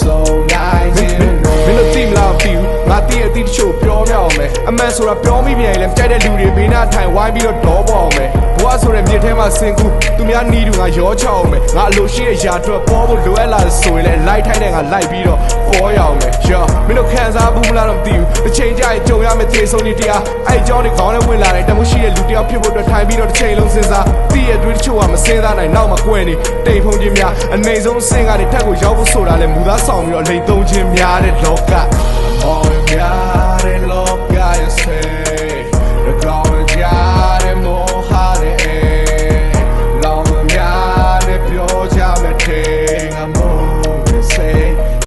so nice Milo team lao tiu ngā tī a tī tī chōပြောမြောက်မယ်အမှန်ဆိုတာပြောမိပြန်ရင်လည်းကြိုက်တဲ့လူတွေဘေးနားထိုင်ဝိုင်းပြီးတော့ဒေါ်ပေါ်မယ်ဘွားဆိုတဲ့မြေထဲမှာစင်ကူသူများနီးတူငါရောချောက်မယ်ငါအလိုရှိတဲ့ຢာထွက်ပေါ်ဖို့လိုအပ်လာဆိုရင်လည်းလိုက်ထိုက်တဲ့ငါလိုက်ပြီးတော့ပေါ်ရအောင်မယ်မင်းတို့ခံစားဘူးမလားတော့မသိဘူးတစ်ချိန်ကြာရင်ကြုံရမယ့်သေဆုံးကြီးတရားအဲ့ကြောင်းတွေခေါင်းနဲ့ဝင်လာတယ်တမိုးရှိတဲ့လူတယောက်ဖြစ်ဖို့အတွက်ထိုင်ပြီးတော့တစ်ချိန်လုံးစဉ်းစားတည့်ရတွေးတချို့ကမစင်းစားနိုင်နောက်မှကွယ်နေတိမ်ဖုံးခြင်းများအနေဆုံးအဆင့်ကနေထက်ကိုရောက်ဖို့ဆိုတာလဲမူသားဆောင်ပြီးတော့လိန်သုံးခြင်းများတဲ့လောကဟောများ